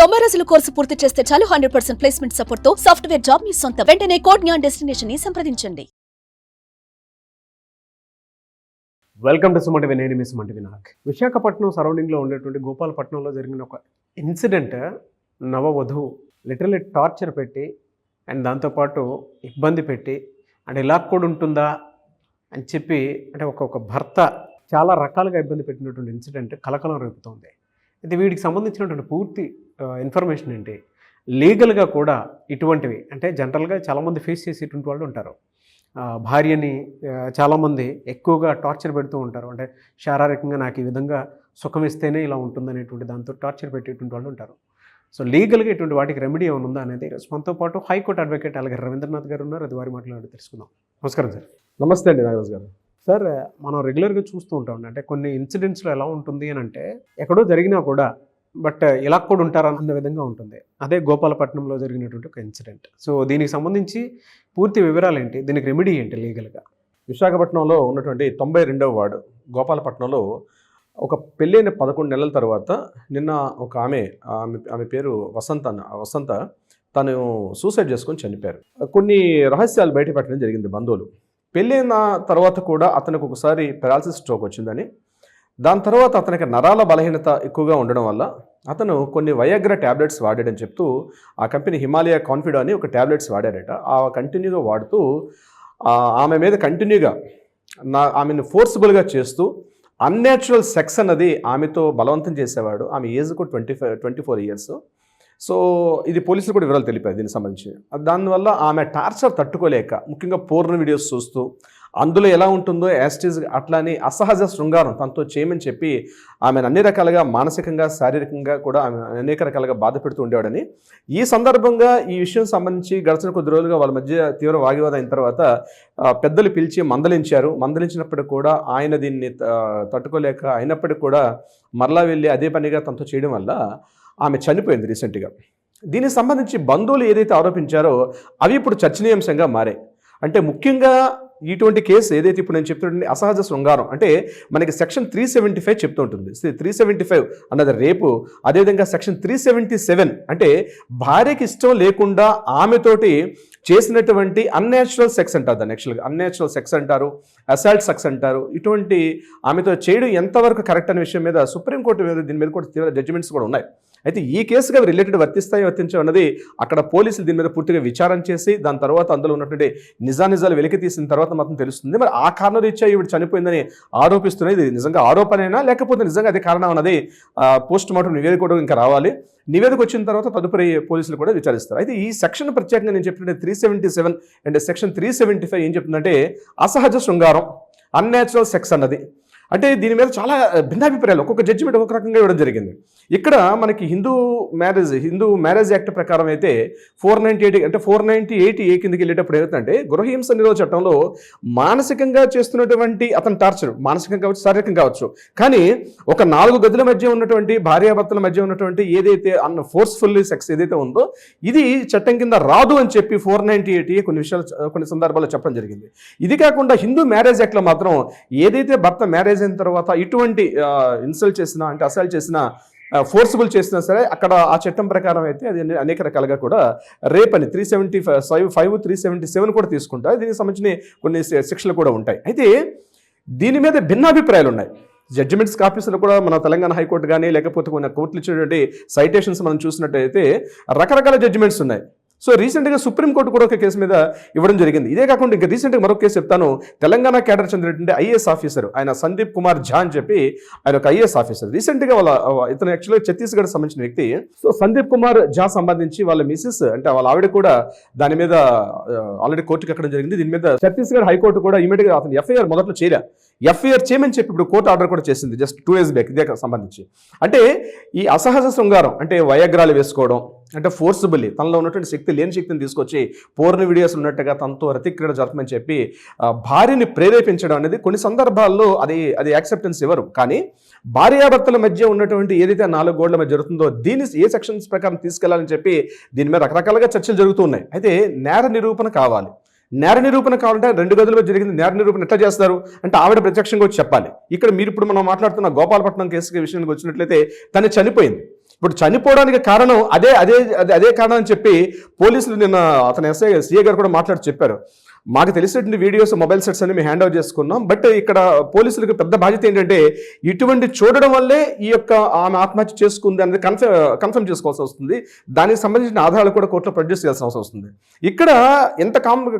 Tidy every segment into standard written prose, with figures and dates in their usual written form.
90 రోజుల కోర్సు పూర్తి చేస్తే చాలు 100% ప్లేస్మెంట్ సపోర్ట్ తో సాఫ్ట్వేర్ జాబ్ మీ సొంతం. వెంటనే కోడ్ జ్ఞాన్ డెస్టినేషన్ ని సంప్రదించండి. Welcome to Sumanti Vinay. నేను సుమంటి వినాయక్. విశాఖపట్నం సరౌండింగ్లో ఉండేటువంటి గోపాలపట్నంలో జరిగిన ఒక ఇన్సిడెంట్ నవవధువు లిటరల్లీ టార్చర్ పెట్టి అండ్ దాంతోపాటు ఇబ్బంది పెట్టి అంటే ఇలా కూడా ఉంటుందా అని చెప్పి అంటే ఒక భర్త చాలా రకాలుగా ఇబ్బంది పెట్టినటువంటి ఇన్సిడెంట్ కలకలం రేపుతోంది. అయితే వీటికి సంబంధించినటువంటి పూర్తి ఇన్ఫర్మేషన్ ఏంటి, లీగల్గా కూడా ఇటువంటివి అంటే జనరల్గా చాలామంది ఫేస్ చేసేటువంటి వాళ్ళు ఉంటారు. భార్యని చాలామంది ఎక్కువగా టార్చర్ పెడుతూ ఉంటారు. అంటే శారీరకంగా నాకు ఈ విధంగా సుఖం ఇస్తేనే ఇలా ఉంటుందనేటువంటి దాంతో టార్చర్ పెట్టేటువంటి వాళ్ళు ఉంటారు. సో లీగల్గా ఇటువంటి వాటికి రెమెడీ ఏమైనా ఉందా అనేది మనతో పాటు హైకోర్టు అడ్వకేట్ అలాగే రవీంద్రనాథ్ గారు ఉన్నారు. అది వారి మాట్లాడి తెలుసుకుందాం. నమస్కారం సార్. నమస్తే అండి నాగరాజ్ గారు. సార్, మనం రెగ్యులర్గా చూస్తూ ఉంటాం అంటే కొన్ని ఇన్సిడెంట్స్లో ఎలా ఉంటుంది అని అంటే ఎక్కడో జరిగినా కూడా బట్ ఇలా కూడా ఉంటారా అన్న విధంగా ఉంటుంది. అదే గోపాలపట్నంలో జరిగినటువంటి ఒక ఇన్సిడెంట్. సో దీనికి సంబంధించి పూర్తి వివరాలు ఏంటి, దీనికి రెమెడీ ఏంటి లీగల్గా? విశాఖపట్నంలో ఉన్నటువంటి 92వ వార్డు గోపాలపట్నంలో ఒక పెళ్ళైన 11 నెలల తర్వాత నిన్న ఒక ఆమె పేరు వసంత తను సూసైడ్ చేసుకొని చనిపోయారు. కొన్ని రహస్యాలు బయటపెట్టడం జరిగింది బంధువులు. పెళ్ళైన తర్వాత కూడా అతనికి ఒకసారి పెరాలసిస్ స్ట్రోక్ వచ్చిందని, దాని తర్వాత అతనికి నరాల బలహీనత ఎక్కువగా ఉండడం వల్ల అతను కొన్ని వయాగ్రా ట్యాబ్లెట్స్ వాడాడని చెప్తూ ఆ కంపెనీ హిమాలయ కాన్ఫిడో అని ఒక ట్యాబ్లెట్స్ వాడాడట. ఆ కంటిన్యూగా వాడుతూ ఆమె మీద కంటిన్యూగా ఆమెను ఫోర్స్బుల్గా చేస్తూ అన్యాచురల్ సెక్స్ అన్నది ఆమెతో బలవంతం చేసేవాడు. ఆమె ఏజ్ కూడా 24 ఇయర్స్. సో ఇది పోలీసులు కూడా వివరాలు తెలిపారు దీనికి సంబంధించి. దానివల్ల ఆమె టార్చర్ తట్టుకోలేక ముఖ్యంగా పోర్న్ వీడియోస్ చూస్తూ అందులో ఎలా ఉంటుందో యాస్టీజ్ అట్లానే అసహజ శృంగారం తనతో చేయమని చెప్పి ఆమెను అన్ని రకాలుగా మానసికంగా శారీరకంగా కూడా ఆమె అనేక రకాలుగా బాధ పెడుతూ ఉండేవాడని, ఈ సందర్భంగా ఈ విషయం సంబంధించి గడిచిన కొద్ది రోజులుగా వాళ్ళ మధ్య తీవ్ర వాగ్వివాదం అయిన తర్వాత పెద్దలు పిలిచి మందలించినప్పటికీ కూడా ఆయన దీన్ని తట్టుకోలేక అయినప్పటికీ కూడా మరలా వెళ్ళి అదే పనిగా తనతో చేయడం వల్ల ఆమె చనిపోయింది రీసెంట్గా. దీనికి సంబంధించి బంధువులు ఏదైతే ఆరోపించారో అవి ఇప్పుడు చర్చనీయాంశంగా మారాయి. అంటే ముఖ్యంగా ఇటువంటి కేసు ఏదైతే ఇప్పుడు నేను చెప్తుంటే అసహజ శృంగారం అంటే మనకి సెక్షన్ 375 చెప్తూ ఉంటుంది. 375 అన్నది రేపు. అదేవిధంగా సెక్షన్ 377 అంటే భార్యకి ఇష్టం లేకుండా ఆమెతోటి చేసినటువంటి అన్యాచురల్ సెక్స్ అంటారు. దాన్ని యాక్చువల్గా అన్యాచురల్ సెక్స్ అంటారు, అసాల్ట్ సెక్స్ అంటారు. ఇటువంటి ఆమెతో చేయడం ఎంతవరకు కరెక్ట్ అనే విషయం మీద సుప్రీంకోర్టు మీద దీని మీద కూడా తీవ్ర జడ్జిమెంట్స్ కూడా ఉన్నాయి. అయితే ఈ కేసుగా రిలేటెడ్ వర్తించన్నది అక్కడ పోలీసులు దీని మీద పూర్తిగా విచారణ చేసి దాని తర్వాత అందులో ఉన్నటువంటి నిజాలు వెలికి తీసిన తర్వాత మాత్రం తెలుస్తుంది. మరి ఆ కారణం రీత్యా ఈవిడ చనిపోయిందని ఆరోపిస్తున్నది ఇది నిజంగా ఆరోపణైనా లేకపోతే నిజంగా అది కారణం అన్నది పోస్ట్ మార్టం నివేదిక కూడా ఇంకా రావాలి. నివేదిక వచ్చిన తర్వాత తదుపరి పోలీసులు కూడా విచారిస్తారు. అయితే ఈ సెక్షన్ ప్రత్యేకంగా నేను చెప్పినట్టు 377 అండ్ సెక్షన్ 375 ఏం చెప్తుందంటే అసహజ శృంగారం, అన్యాచురల్ సెక్స్ అన్నది. అంటే దీని మీద చాలా భిన్నాభిప్రాయాలు ఒక్కొక్క జడ్జిమెంట్ ఒక్కొక్క రకంగా ఇవ్వడం జరిగింది. ఇక్కడ మనకి హిందూ మ్యారేజ్ యాక్ట్ ప్రకారం అయితే 498 అంటే 498A కిందకి వెళ్ళేటప్పుడు ఏమవుతుందంటే గృహహింస నిరోధ చట్టంలో మానసికంగా చేస్తున్నటువంటి అతని టార్చర్ మానసికంగా కావచ్చు, శారీరకంగా కావచ్చు, కానీ ఒక 4 గదుల మధ్య ఉన్నటువంటి భార్యాభర్తల మధ్య ఉన్నటువంటి ఏదైతే ఫోర్స్ఫుల్లీ సెక్స్ ఏదైతే ఉందో ఇది చట్టం కింద రాదు అని చెప్పి 498A కొన్ని సందర్భాల్లో చెప్పడం జరిగింది. ఇది కాకుండా హిందూ మ్యారేజ్ యాక్ట్లో మాత్రం ఏదైతే భర్త మ్యారేజ్ అయిన తర్వాత ఇటువంటి ఇన్సల్ట్ చేసినా అంటే అసల్ట్ చేసినా ఫోర్సిబుల్ చేసినా సరే అక్కడ ఆ చట్టం ప్రకారం అయితే అది అనేక రకాలుగా కూడా రేప్ అని 375, 377 కూడా తీసుకుంటారు. దీనికి సంబంధించిన కొన్ని శిక్షలు కూడా ఉంటాయి. అయితే దీని మీద భిన్నాభిప్రాయాలు ఉన్నాయి. జడ్జిమెంట్స్ కాపీస్లో కూడా మన తెలంగాణ హైకోర్టు కానీ లేకపోతే కొన్ని కోర్టులు ఇచ్చినటువంటి సైటేషన్స్ మనం చూసినట్టయితే రకరకాల జడ్జిమెంట్స్ ఉన్నాయి. సో రీసెంట్గా సుప్రీంకోర్టు కూడా ఒక కేసు మీద ఇవ్వడం జరిగింది. ఇదే కాకుండా ఇంకా రీసెంట్గా మరొక కేసు చెప్తాను. తెలంగాణ క్యాడర్ చెందినటువంటి ఐఏఎస్ ఆఫీసర్ ఆయన సందీప్ కుమార్ ఝా అని చెప్పి ఆయన ఒక ఐఏఎస్ ఆఫీసర్. రీసెంట్గా ఇతను యాక్చువల్గా ఛత్తీస్గఢ్ సంబంధించిన వ్యక్తి. సో సందీప్ కుమార్ ఝా సంబంధించి వాళ్ళ మిసెస్ అంటే వాళ్ళ ఆవిడ కూడా దాని మీద ఆల్రెడీ కోర్టుకి ఎక్కడం జరిగింది. దీని మీద ఛత్తీస్గఢ్ హైకోర్టు కూడా ఇమీడియట్గా అతను ఎఫ్ఐఆర్ మొదట్లో ఎఫ్ఐఆర్ చేయమని చెప్పి ఇప్పుడు కోర్టు ఆర్డర్ కూడా చేసింది జస్ట్ 2 days బ్యాక్. ఇదే సంబంధించి అంటే ఈ అసహజ శృంగారం అంటే వయాగ్రాలు వేసుకోవడం అంటే ఫోర్సిబుల్లీ తనలో ఉన్నటువంటి లేని శక్తిని తీసుకొచ్చి పోర్న్ వీడియోస్ ఉన్నట్టుగా తనతో రతిక్రీడ జరపమని చెప్పి భార్యని ప్రేరేపించడం అనేది కొన్ని సందర్భాల్లో అది యాక్సెప్టెన్స్ ఇవ్వరు. కానీ భార్యాభర్తల మధ్య ఉన్నటువంటి ఏదైతే 4 గోడల మధ్య జరుగుతుందో దీన్ని ఏ సెక్షన్స్ ప్రకారం తీసుకెళ్లాలని చెప్పి దీని మీద రకరకాలుగా చర్చలు జరుగుతూ ఉన్నాయి. అయితే నేర నిరూపణ కావాలి. నేర నిరూపణ కావాలంటే 2 గదుల్లో జరిగింది. నేర నిరూపణ ఎట్లా చేస్తారు అంటే ఆవిడ ప్రత్యక్షంగా వచ్చి చెప్పాలి. ఇక్కడ మీరు ఇప్పుడు మనం మాట్లాడుతున్న గోపాలపట్నం కేసు విషయానికి వచ్చినట్లయితే తను చనిపోయింది. ఇప్పుడు చనిపోవడానికి కారణం అదే అదే అదే అదే కారణం అని చెప్పి పోలీసులు నిన్న అతను సీఏ గారు కూడా మాట్లాడి చెప్పారు. మాకు తెలిసినటువంటి వీడియోస్, మొబైల్ సెట్స్ అన్ని మేము హ్యాండ్ ఓవర్ చేసుకున్నాం. బట్ ఇక్కడ పోలీసులకు పెద్ద బాధ్యత ఏంటంటే ఇటువంటి చూడడం వల్లే ఈ యొక్క ఆమె ఆత్మహత్య చేసుకుంది అనేది కన్ఫర్మ్ చేసుకోవాల్సి వస్తుంది. దానికి సంబంధించిన ఆధారాలు కూడా కోర్టులో ప్రొడ్యూస్ చేయాల్సిన అవసరం వస్తుంది. ఇక్కడ ఎంత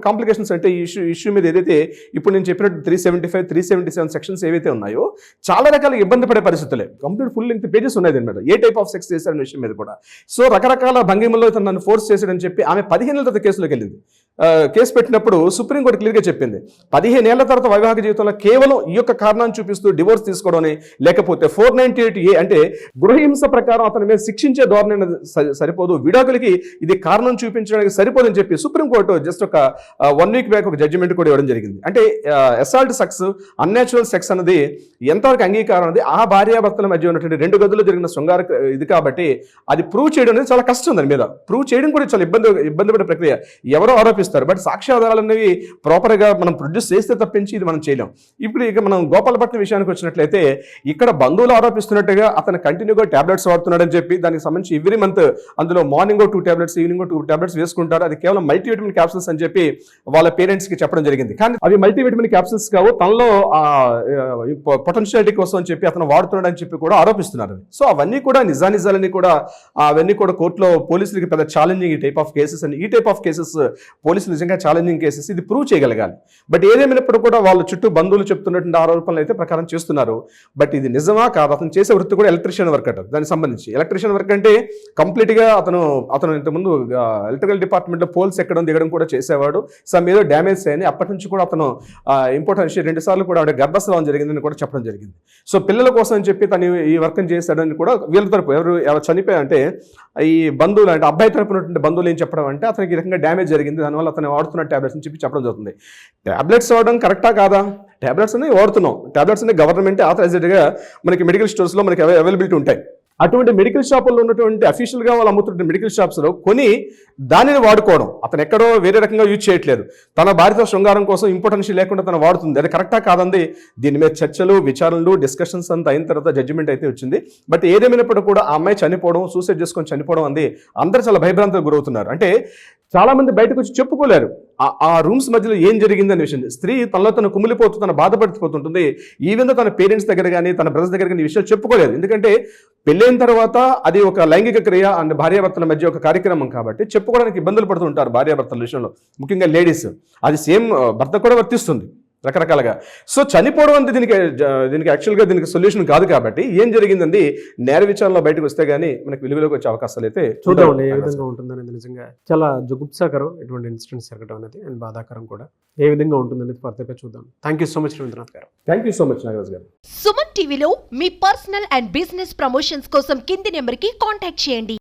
కాంప్లికేషన్స్ అంటే ఈ ఇష్యూ మీద ఏదైతే ఇప్పుడు నేను చెప్పినట్టు 375, 377 సెక్షన్స్ ఏవైతే ఉన్నాయో చాలా రకాల ఇబ్బంది పడే పరిస్థితులే. కంప్లీట్ ఫుల్ లెంగ్త్ పేజెస్ ఉన్నాయి అనమాట. ఏ టైప్ ఆఫ్ సెక్స్ చేశారనే విషయం మీద కూడా. సో రకరకాల భంగిమల్లో ఇతను నన్ను ఫోర్స్ చేశాడని చెప్పి ఆమె 15 ఏళ్ల తర్వాత కేసులోకి వెళ్ళింది. కేసు పెట్టినప్పుడు సుప్రీంకోర్టు క్లియర్గా చెప్పింది 15 ఏళ్ల తర్వాత వైవాహిక జీవితంలో కేవలం ఈ యొక్క కారణాన్ని చూపిస్తూ డివోర్స్ తీసుకోవడం లేకపోతే 498A అంటే గృహహింస ప్రకారం అతని మీద శిక్షించే ధోరణి సరిపోదు, విడాకులకి ఇది కారణం చూపించడానికి సరిపోదని చెప్పి సుప్రీంకోర్టు జస్ట్ ఒక 1 వీక్ బ్యాక్ ఒక జడ్జిమెంట్ కూడా ఇవ్వడం జరిగింది. అంటే అసాల్ట్ సెక్స్, అన్యాచురల్ సెక్స్ అనేది ఎంతవరకు అంగీకారం అనేది ఆ భార్యాభర్తల మధ్య ఉన్నటువంటి 2 గదుల్లో జరిగిన శృంగార ఇది కాబట్టి అది ప్రూవ్ చేయడం అనేది చాలా కష్టం. దాని మీద ప్రూవ్ చేయడం కూడా చాలా ఇబ్బంది పడే ప్రక్రియ. ఎవరో ఆరోపిస్తారు, బట్ సాక్ష్యాధారాలు అనేవి ప్రాపర్గా మనం ప్రొడ్యూస్ చేస్తే తప్పించి ఇది మనం చేయలేం. ఇప్పుడు ఇక మనం గోపాలపట్నం విషయానికి వచ్చినట్లయితే ఇక్కడ బంధువులు ఆరోపిస్తున్నట్టుగా అతను కంటిన్యూగా టాబ్లెట్స్ వాడుతున్నాడని చెప్పి దానికి సంబంధించి ఎవ్రీ మంత్ అందులో మార్నింగ్ 2 టాబ్లెట్స్, ఈవినింగ్ 2 టాబ్లెట్స్ వేసుకుంటారు. అది కేవలం మల్టీవిటమిన్ క్యాప్సూల్స్ అని చెప్పి వాళ్ళ పేరెంట్స్ కి చెప్పడం జరిగింది. కానీ అవి మల్టీవిటమిన్ క్యాప్సూల్స్ కావు, తనలో పొటెన్షియాలిటీ కోసం అని చెప్పి అతను వాడుతున్నాడు అని చెప్పి కూడా ఆరోపిస్తున్నారు. సో అవన్నీ కూడా నిజానిజాలని కూడా అవన్నీ కూడా కోర్టులో పోలీసులకి పెద్ద ఛాలెంజింగ్ ఈ టైప్ ఆఫ్ కేసెస్ అని. ఈ టైప్ ఆఫ్ కేసెస్ పోలీసులు నిజంగా ఛాలెంజింగ్ కేసెస్, ఇది ప్రూవ్ చేయగలగాలి. బట్ ఏదేమైనప్పుడు కూడా వాళ్ళ చుట్టూ బంధువులు చెప్తున్నటువంటి ఆరోపణలు అయితే ప్రకారం చేస్తున్నారు. బట్ ఇది నిజమా కాదు? అతను చేసే వృత్తి కూడా ఎలక్ట్రీషియన్ వర్క్ అంటారు. దానికి సంబంధించి ఎలక్ట్రీషియన్ వర్క్ అంటే కంప్లీట్గా అతను ఇంతకుముందు ఎలక్ట్రికల్ డిపార్ట్మెంట్లో పోల్స్ ఎక్కడం దిగడం కూడా చేసేవాడు. సమ్ ఏదో డ్యామేజ్ అయ్యాయి. అప్పటి నుంచి కూడా అతను ఇంపార్టెంట్ విషయం 2 సార్లు కూడా ఆవిడ గర్భస్రావం జరిగిందని కూడా చెప్పడం జరిగింది. సో పిల్లల కోసం అని చెప్పి తను ఈ వర్క్ చేశాడని కూడా వీళ్ళ తరపు ఎవరు చనిపోయారంటే ఈ బంధువులు అంటే అబ్బాయి తరపునటువంటి బంధువులు ఏం చెప్పడం అంటే అతనికి ఈ రకంగా డ్యామేజ్ జరిగింది, దానివల్ల అతను వాడుతున్న టాబ్లెట్స్ అని చెప్పి చెప్పడం జరుగుతుంది. టాబ్లెట్స్ వాడడం కరెక్టా కాదా? టాబ్లెట్స్ అనేవి వాడుతున్నాం. టాబ్లెట్స్ అనేవి గవర్నమెంట్ ఆథరైజ్డ్గా మనకి మెడికల్ స్టోర్స్లో మనకి అవైలబిలిటీ ఉంటాయి. అటువంటి మెడికల్ షాపుల్లో ఉన్నటువంటి అఫీషియల్గా వాళ్ళు అమ్ముతున్న మెడికల్ షాప్స్లో కొని దానిని వాడుకోవడం, అతను ఎక్కడో వేరే రకంగా యూజ్ చేయట్లేదు, తన భార్యతో శృంగారం కోసం ఇంపార్టెన్షియల్ లేకుండా తను వాడుతుంది. అది కరెక్టా కాదండి? దీని మీద చర్చలు, విచారణలు, డిస్కషన్స్ అంతా అయిన తర్వాత జడ్జిమెంట్ అయితే వచ్చింది. బట్ ఏదేమైనప్పుడు కూడా ఆ అమ్మాయి చనిపోవడం, సూసైడ్ చేసుకొని చనిపోవడం అంది అందరూ చాలా భయభ్రాంతులకు గురవుతున్నారు. అంటే చాలా మంది బయటకు వచ్చి చెప్పుకోలేరు ఆ రూమ్స్ మధ్యలో ఏం జరిగిందనే విషయం. స్త్రీ తనలో తను కుమిలిపోతూ తన బాధపడిపోతుంటుంది. ఈవెన్ తన పేరెంట్స్ దగ్గర కానీ తన బ్రదర్స్ దగ్గర కానీ ఈ విషయాలు చెప్పుకోలేదు. ఎందుకంటే పెళ్ళైన తర్వాత అది ఒక లైంగిక క్రియ అండ్ భార్యాభర్తల మధ్య ఒక కార్యక్రమం కాబట్టి చెప్పుకోవడానికి ఇబ్బందులు పడుతూ ఉంటారు భార్యాభర్తల విషయంలో, ముఖ్యంగా లేడీస్. అది సేమ్ భర్త కూడా వర్తిస్తుంది రకరకాలుగా. సో చనిపోవడం అంటే దీనికి యాక్చువల్గా దీనికి సొల్యూషన్ కాదు. కాబట్టి ఏం జరిగిందండి నేర విచారణలో బయటకు వస్తే గానీ మనకి విలువలోకి వచ్చే అవకాశాలు అయితే చూద్దాం ఏ విధంగా ఉంటుందనేది. నిజంగా చాలా జుగుప్సాకరం ఇటువంటి ఇన్సిడెంట్స్ జరగడం అనేది, అండ్ బాధాకరం కూడా. ఏ విధంగా ఉంటుందనేది ఫర్దర్గా చూద్దాం. Thank you so much Ravindranath garu. Thank you so much Nagaraj garu. Suman టీవీలో మీ పర్సనల్ అండ్ బిజినెస్ ప్రమోషన్స్ కోసం కింది నెంబర్కి కాంటాక్ట్ చేయండి.